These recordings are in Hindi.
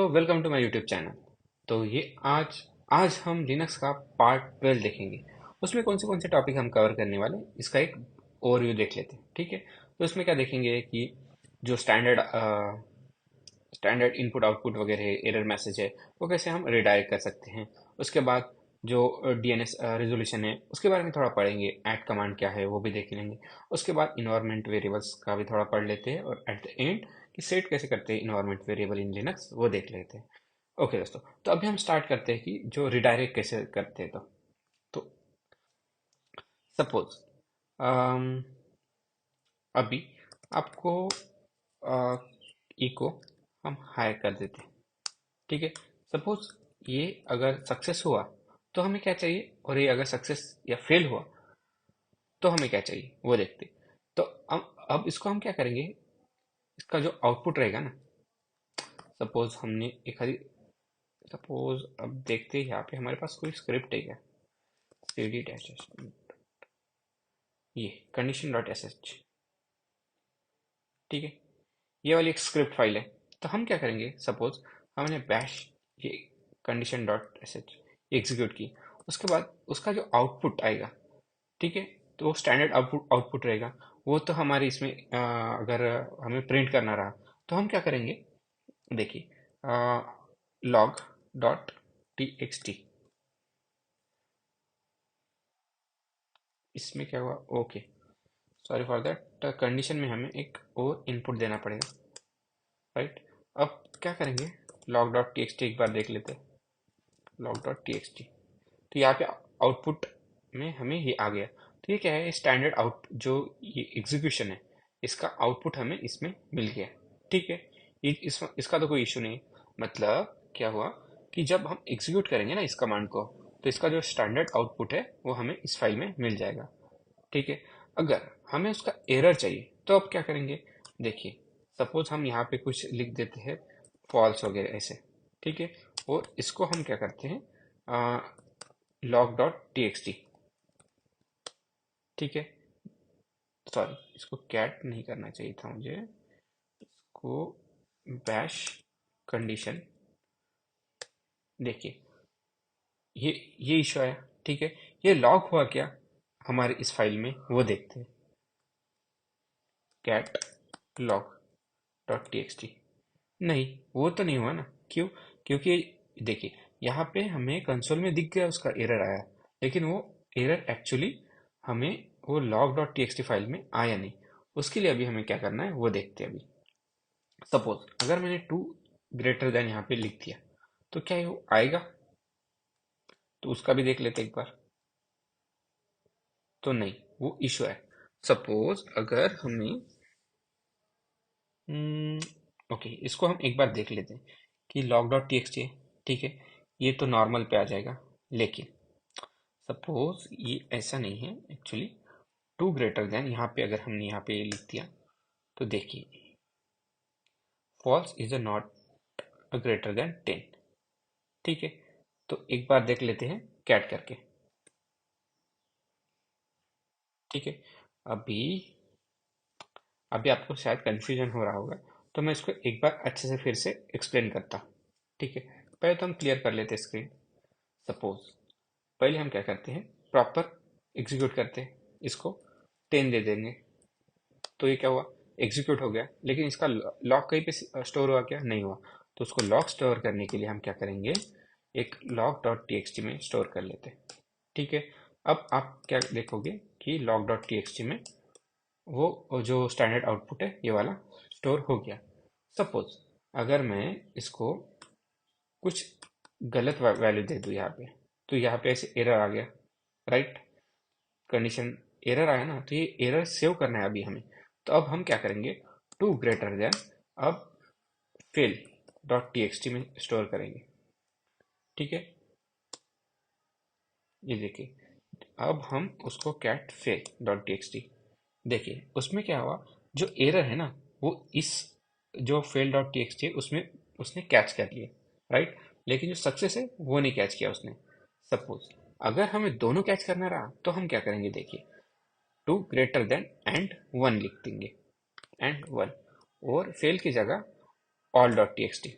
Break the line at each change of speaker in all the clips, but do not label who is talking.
Welcome to my YouTube channel. तो ये आज आज हम लिनक्स का पार्ट 12 देखेंगे। उसमें कौन से टॉपिक हम कवर करने वाले हैं, इसका एक ओवरव्यू देख लेते हैं। ठीक है, तो इसमें क्या देखेंगे कि जो स्टैंडर्ड इनपुट आउटपुट वगैरह है, एरर मैसेज है, वो कैसे हम रिडायरेक्ट कर सकते हैं। उसके बाद जो डीएनएस रेजोल्यूशन है उसके बारे में थोड़ा पढ़ेंगे, ऐड कमांड क्या है वो भी देख लेंगे। उसके बाद इन्वायरमेंट वेरिएबल्स का भी थोड़ा पढ़ लेते हैं, और एट द एंड कि सेट कैसे करते हैं इन्वायरमेंट वेरिएबल इन लिनक्स वो देख लेते हैं। ओके दोस्तों, तो अभी हम स्टार्ट करते हैं कि जो रिडायरेक्ट कैसे करते हैं। तो सपोज अभी आपको ई को हम हाई कर देते हैं। ठीक है, सपोज ये अगर सक्सेस हुआ तो हमें क्या चाहिए, और ये अगर सक्सेस या फेल हुआ तो हमें क्या चाहिए वो देखते हैं। तो अब इसको हम क्या करेंगे, इसका जो आउटपुट रहेगा ना, सपोज हमने एक हरी सपोज अब देखते हैं यहाँ पे हमारे पास कोई स्क्रिप्ट है क्या, cd डैश ये कंडीशन डॉट एस एच। ठीक है, ये वाली एक स्क्रिप्ट फाइल है। तो हम क्या करेंगे, सपोज हमने बैश ये condition dot S H execute की, उसके बाद उसका जो आउटपुट आएगा, ठीक है, तो वो स्टैंडर्ड आउटपुट रहेगा। वो तो हमारे इसमें अगर हमें प्रिंट करना रहा तो हम क्या करेंगे, देखिए log dot T X T, इसमें क्या हुआ, okay sorry for that, condition में हमें एक और इनपुट देना पड़ेगा, राइट। अब क्या करेंगे, log dot T X T एक बार देख लेते हैं, log dot T X T. तो यहाँ पे आउटपुट में हमें ये आ गया। तो ये क्या है, स्टैंडर्ड आउट जो ये एग्जीक्यूशन है, इसका आउटपुट हमें इसमें मिल गया। ठीक है, इसका तो कोई इशू नहीं। मतलब क्या हुआ कि जब हम एग्जीक्यूट करेंगे ना इस कमांड को, तो इसका जो स्टैंडर्ड आउटपुट है वो हमें इस फाइल में मिल जाएगा। ठीक है, अगर हमें उसका एरर चाहिए तो अब क्या करेंगे, देखिए सपोज हम यहाँ पे कुछ लिख देते हैं, फॉल्स वगैरह ऐसे। ठीक है, और इसको हम क्या करते हैं, log dot T X T. ठीक है, सॉरी इसको कैट नहीं करना चाहिए था मुझे, इसको बैश कंडीशन। देखिए ये इशू आया। ठीक है, ये लॉग हुआ क्या हमारे इस फाइल में वो देखते हैं, cat log dot T X T. नहीं, वो तो नहीं हुआ ना, क्यों, क्योंकि देखिए यहाँ पे हमें कंसोल में दिख गया उसका एरर आया, लेकिन वो एरर एक्चुअली हमें वो log dot T X T file में आया नहीं। उसके लिए अभी हमें क्या करना है वो देखते हैं। अभी सपोज अगर मैंने टू ग्रेटर देन यहाँ पे लिख दिया तो क्या वो आएगा, तो उसका भी देख लेते हैं एक बार। तो नहीं, वो इशू है। सपोज अगर हमें ओके, इसको हम एक बार देख लेते हैं कि log dot T X T है। ठीक है, ये तो नॉर्मल पे आ जाएगा, लेकिन सपोज ये ऐसा नहीं है एक्चुअली। टू ग्रेटर देन यहाँ पे अगर हमने यहाँ पे लिख दिया तो देखिए false is a not a greater than 10। ठीक है, तो एक बार देख लेते हैं कैट करके। ठीक है, अभी अभी आपको शायद कंफ्यूजन हो रहा होगा, तो मैं इसको एक बार अच्छे से फिर से एक्सप्लेन करता हूँ। ठीक है, पहले तो हम क्लियर कर लेते हैं स्क्रीन। सपोज पहले हम क्या करते हैं, प्रॉपर एग्जीक्यूट करते हैं, इसको 10 दे देंगे। तो ये क्या हुआ, एग्जीक्यूट हो गया, लेकिन इसका लॉग कहीं पे स्टोर हुआ क्या, नहीं हुआ। तो उसको लॉग स्टोर करने के लिए हम क्या करेंगे, एक log dot T X T में स्टोर कर लेते हैं। ठीक है, अब आप क्या देखोगे कि log dot T X T में वो जो स्टैंडर्ड आउटपुट है ये वाला स्टोर हो गया। सपोज अगर मैं इसको कुछ गलत वैल्यू दे दूँ यहाँ पे, तो यहाँ पे ऐसे एरर आ गया, राइट। कंडीशन एरर आया ना, तो ये एरर सेव करना है अभी हमें। तो अब हम क्या करेंगे, टू ग्रेटर देन, अब fail dot T X T में स्टोर करेंगे। ठीक है, ये देखिए अब हम उसको cat fail dot T X T, देखिए उसमें क्या हुआ, जो एरर है ना वो इस जो fail dot T X T उसमें उसने कैच कर लिया, राइट। लेकिन जो सक्सेस है वो नहीं कैच किया उसने। सपोज अगर हमें दोनों कैच करना रहा तो हम क्या करेंगे, देखिए two greater than and one लिख देंगे, एंड वन, और फेल की जगह all dot T X T.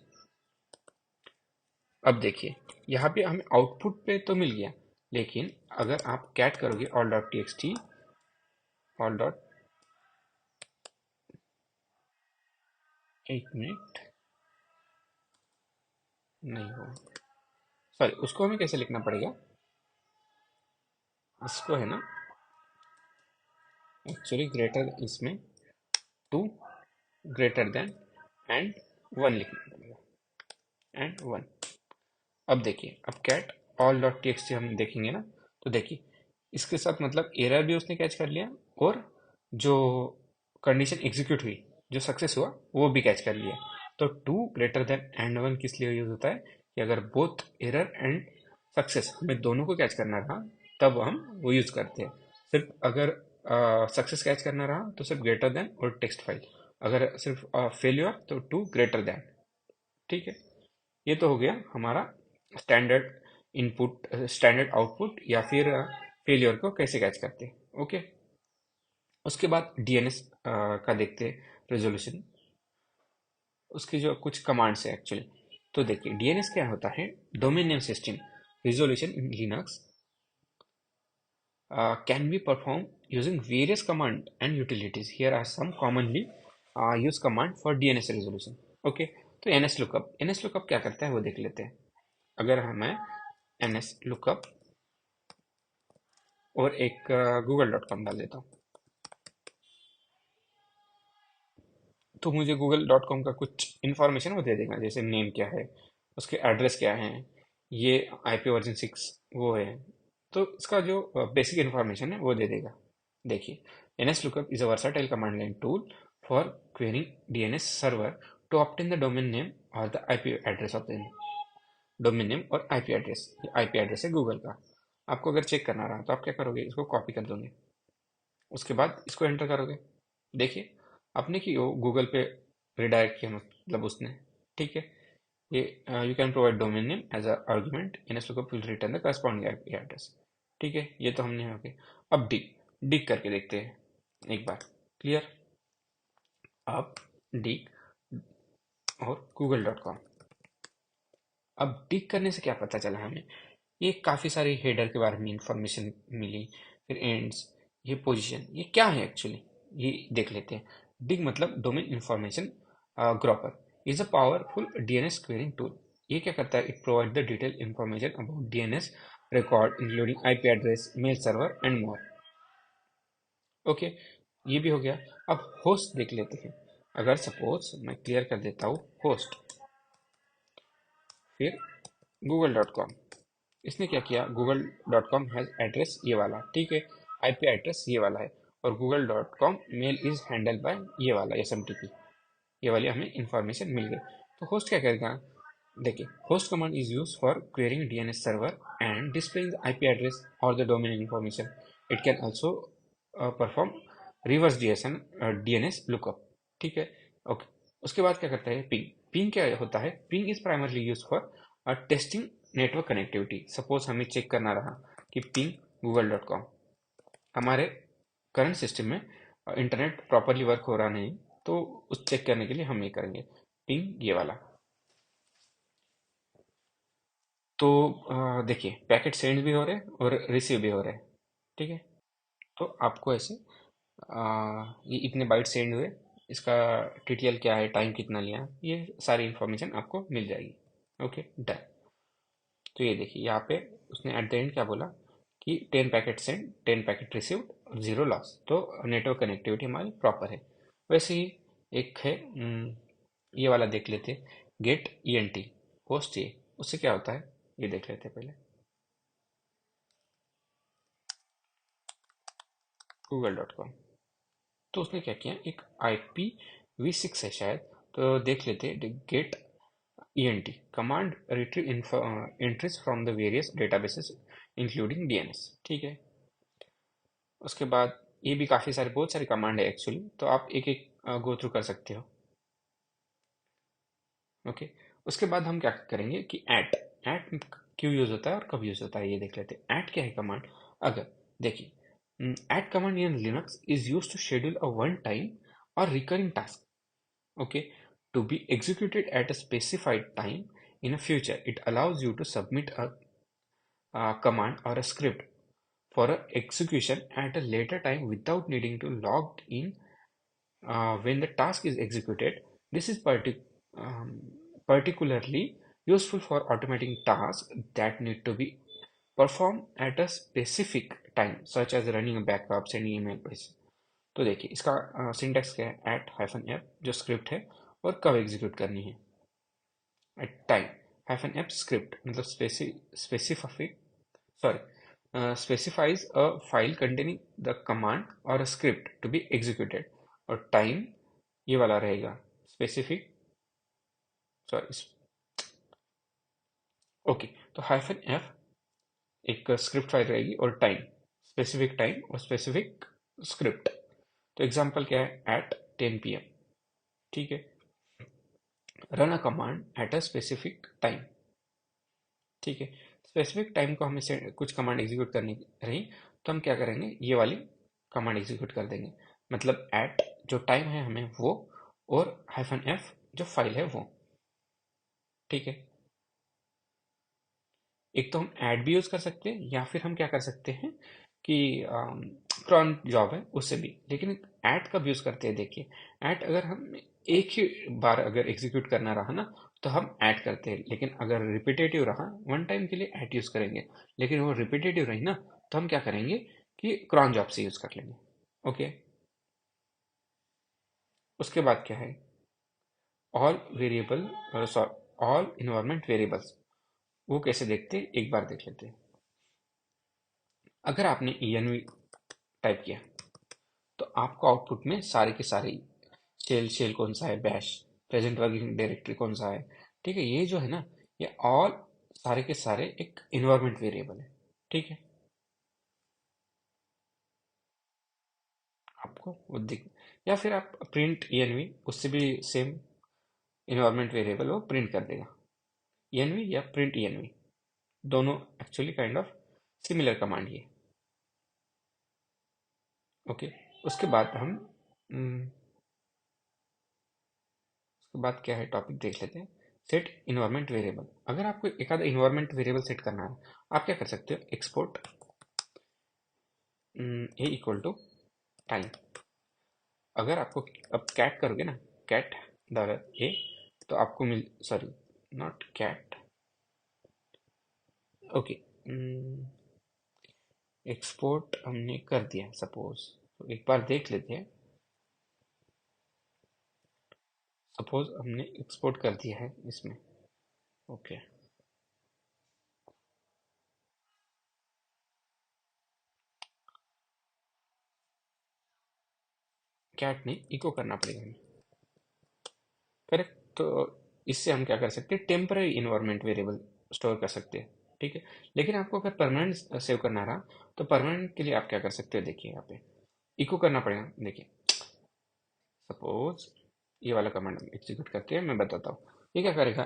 अब देखिए, यहाँ पे हमें आउटपुट पे तो मिल गया, लेकिन अगर आप कैट करोगे all dot T X T, all dot, एक मिनट, नहीं हो, सॉरी, उसको हमें कैसे लिखना पड़ेगा, इसको है ना, एक्चुअली ग्रेटर, इसमें two greater than and one लिखना पड़ेगा, एंड वन। अब देखिए, अब cat all dot T X T हम देखेंगे ना, तो देखिए इसके साथ मतलब एरर भी उसने कैच कर लिया, और जो कंडीशन एग्जीक्यूट हुई, जो सक्सेस हुआ, वो भी कैच कर लिया। तो two greater than and one किस लिए यूज होता है, कि अगर बोथ एरर एंड सक्सेस हमें दोनों को कैच करना रहा, तब हम वो यूज करते हैं। सिर्फ अगर सक्सेस कैच करना रहा तो सिर्फ ग्रेटर देन और टेक्स्ट फाइल, अगर सिर्फ फेल्यूर तो टू ग्रेटर देन। ठीक है, ये तो हो गया हमारा स्टैंडर्ड इनपुट, स्टैंडर्ड आउटपुट, या फिर फेलियर को कैसे कैच करते हैं। ओके, उसके बाद डीएनएस का देखते हैं रेजोल्यूशन, उसकी जो कुछ कमांड्स है एक्चुअली। तो देखिए डीएनएस क्या होता है, domain name system resolution in Linux can be performed using various command and utilities. Here are some commonly used command for DNS resolution. Okay, तो NSLOOKUP क्या करता है वो देख लेते हैं। अगर हमें NSLOOKUP और एक google.com डाल देता हूँ, तो मुझे google.com का कुछ इन्फॉर्मेशन वो दे देगा, जैसे नेम क्या है, उसके एड्रेस क्या है, ये IP वर्जन 6 वो है, तो इसका जो बेसिक इन्फॉर्मेशन है वो दे देगा। देखिए, NSLOOKUP is a versatile command line tool for querying DNS server to obtain the domain name or the IP address of the domain name और IP एड्रेस। IP एड्रेस है गूगल का। आपको अगर चेक करना रहा तो आप क्या करोगे, इसको कॉपी कर दोगे, उसके बाद इसको एंटर करोगे। देखिए, आपने की वो गूगल पे रिडायरेक्ट किया, मतलब उसने। ठीक है, ये you can provide domain name as a argument, NSLOOKUP will return the corresponding IP address. ठीक है, ये तो हमने हो गया। अब डिग डिग करके देखते हैं एक बार। क्लियर, अब डिग और google.com। अब डिग करने से क्या पता चला हमें, ये काफ़ी सारी हेडर के बारे में इंफॉर्मेशन मिली, फिर एंड्स, ये पोजीशन, ये क्या है एक्चुअली, ये देख लेते हैं। डिग मतलब domain information groper is a powerful DNS querying tool. ये क्या करता है, it provide the detail information about DNS record including IP address, mail server and more. Okay, ये भी हो गया। अब होस्ट देख लेते हैं। अगर सपोज मैं क्लियर कर देता हूँ होस्ट, फिर google.com, इसने क्या किया, google.com हैज एड्रेस ये वाला, ठीक है, आईपी एड्रेस ये वाला है, और google.com mail is handle bye ये वाला एसएमटीपी, ये वाली हमें इंफॉर्मेशन मिल गई। तो होस्ट क्या करेगा, देखिए, host command is use for querying DNS server and displaying the IP address और the domain information. It can also perform reverse DSN DNS lookup. ठीक है, ओके। उसके बाद क्या करता है, पिंग। पिंग क्या होता है, ping is primarily use for testing network connectivity. Suppose हमें चेक करना रहा कि पिंग google.com, हमारे करंट सिस्टम में इंटरनेट प्रॉपरली वर्क हो रहा नहीं, तो उस चेक करने के लिए हम ये करेंगे पिंग ये वाला। तो देखिए, पैकेट सेंड भी हो रहे हैं और रिसीव भी हो रहे हैं। ठीक है, तो आपको ऐसे ये इतने बाइट सेंड हुए, इसका टीटीएल क्या है, टाइम कितना लिया, ये सारी इन्फॉर्मेशन आपको मिल जाएगी। Okay, done. तो ये देखिए, यहाँ पे उसने एट द एंड क्या बोला कि 10 packet send, 10 packet received, zero loss, तो नेटवर्क कनेक्टिविटी हमारी प्रॉपर है। वैसे ही एक है, ये वाला देख लेते, गेट ENT होस्ट, ये उससे क्या होता है ये देख लेते हैं पहले। google.com, तो उसने क्या किया, एक IPv6 है शायद, तो देख लेते हैं, get ENT command retrieve entries from the various databases including DNS। ठीक है, उसके बाद ये भी काफ़ी सारे, बहुत सारे कमांड है एक्चुअली, तो आप एक एक गो थ्रू कर सकते हो। ओके, उसके बाद हम क्या करेंगे कि ऐट ऐट क्यों यूज होता है और कब यूज होता है ये देख लेते हैं। ऐट क्या है कमांड, अगर देखिए, at command in Linux is use to schedule a one time और recurring task, okay, to be executed at a specified time In a future, it allows you to submit a command or a script for a execution at a later time without needing to log in when the task is executed. This is um, particularly useful for automating tasks that need to be performed at a specific time, such as running a backup, sending email पैसे। तो देखिए इसका सिंटेक्स क्या है, एट हाइफन एफ जो स्क्रिप्ट है और कब एग्जीक्यूट करनी है, at time hyphen F script मतलब specific specifies a file containing the command or a script to be executed और टाइम ये वाला रहेगा स्पेसिफिक सॉरी ओके। तो हाइफन एफ एक स्क्रिप्ट फाइल रहेगी और स्पेसिफिक टाइम और स्पेसिफिक स्क्रिप्ट। तो एग्जांपल क्या है, एट 10 PM, ठीक है, run a command at a specific time, ठीक है। स्पेसिफिक टाइम को हमें से कुछ कमांड एग्जीक्यूट करनी रही तो हम क्या करेंगे, ये वाली कमांड एग्जीक्यूट कर देंगे, मतलब एट जो टाइम है हमें वो और हाइफन एफ जो फाइल है वो, ठीक है। एक तो हम ऐड भी यूज कर सकते हैं या फिर हम क्या कर सकते हैं कि क्रॉन जॉब है उससे भी, लेकिन ऐड कब यूज करते हैं देखिए, ऐड अगर हम एक ही बार अगर एग्जीक्यूट करना रहा ना तो हम ऐड करते हैं, लेकिन अगर रिपीटेटिव रहा वन टाइम के लिए ऐड यूज करेंगे, लेकिन वो रिपीटेटिव रही ना तो हम क्या करेंगे कि क्रॉन जॉब से यूज कर लेंगे। ओके, उसके बाद क्या है, all variable sorry all environment variables, वो कैसे देखते हैं एक बार देख लेते हैं। अगर आपने env टाइप किया तो आपको आउटपुट में सारे के सारे शेल कौन सा है, बैश प्रेजेंट वर्किंग डायरेक्टरी कौन सा है, ठीक है, ये जो है ना ये ऑल सारे के सारे एक इन्वायरमेंट वेरिएबल है, ठीक है। आपको वो दिख, या फिर आप प्रिंट env उससे भी सेम इन्वायरमेंट वेरिएबल वो प्रिंट कर देगा, env या प्रिंट env दोनों actually kind of similar command ये। ओके, उसके बाद हम उसके बाद क्या है टॉपिक देख लेते हैं, सेट इन्वायरमेंट वेरिएबल। अगर आपको एक आधा इन्वायरमेंट वेरिएबल सेट करना है आप क्या कर सकते हो, export A equal to time. अगर आपको अब कैट करोगे ना, कैट डॉलर ए तो आपको मिल, sorry not cat, okay, export हमने कर दिया सपोज, तो एक बार देख लेते हैं, सपोज हमने एक्सपोर्ट कर दिया है इसमें, ओके, कैट नहीं इको करना पड़ेगा हमें, करेक्ट। तो इससे हम क्या कर सकते हैं, टेम्पररी इन्वायरमेंट वेरिएबल स्टोर कर सकते हैं, ठीक है। लेकिन आपको अगर परमानेंट सेव करना रहा तो परमानेंट के लिए आप क्या कर सकते हो, देखिए यहाँ पे इको करना पड़ेगा। देखिए सपोज ये वाला कमांड हम एग्जीक्यूट करते हैं, मैं बताता हूँ ये क्या करेगा।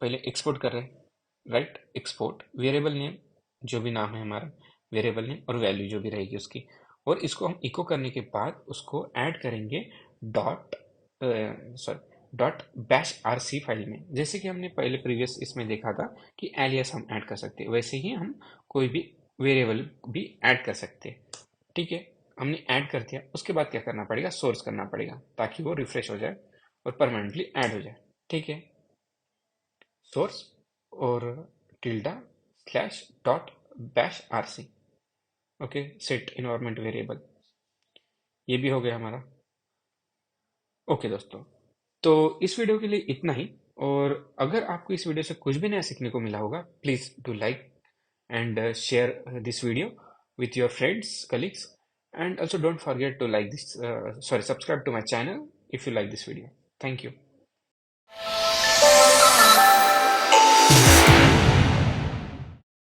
पहले एक्सपोर्ट कर रहे हैं, राइट, एक्सपोर्ट वेरिएबल नेम जो भी नाम है हमारा वेरिएबल नेम और वैल्यू जो भी रहेगी उसकी, और इसको हम इको करने के बाद उसको ऐड करेंगे dot sorry dot bash RC file में, जैसे कि हमने पहले प्रीवियस इसमें देखा था कि एलियास हम ऐड कर सकते हैं, वैसे ही हम कोई भी वेरिएबल भी ऐड कर सकते हैं, ठीक है। हमने ऐड कर दिया, उसके बाद क्या करना पड़ेगा, सोर्स करना पड़ेगा ताकि वो रिफ्रेश हो जाए और परमानेंटली ऐड हो जाए, ठीक है। सोर्स और tilde slash dot bash RC, okay, set environment variable, ये भी हो गया हमारा। ओके दोस्तों, तो इस वीडियो के लिए इतना ही, और अगर आपको इस वीडियो से कुछ भी नया सीखने को मिला होगा please do like and share this video with your friends, colleagues, and also don't forget to like this, sorry, subscribe to my channel if you like this video. Thank you.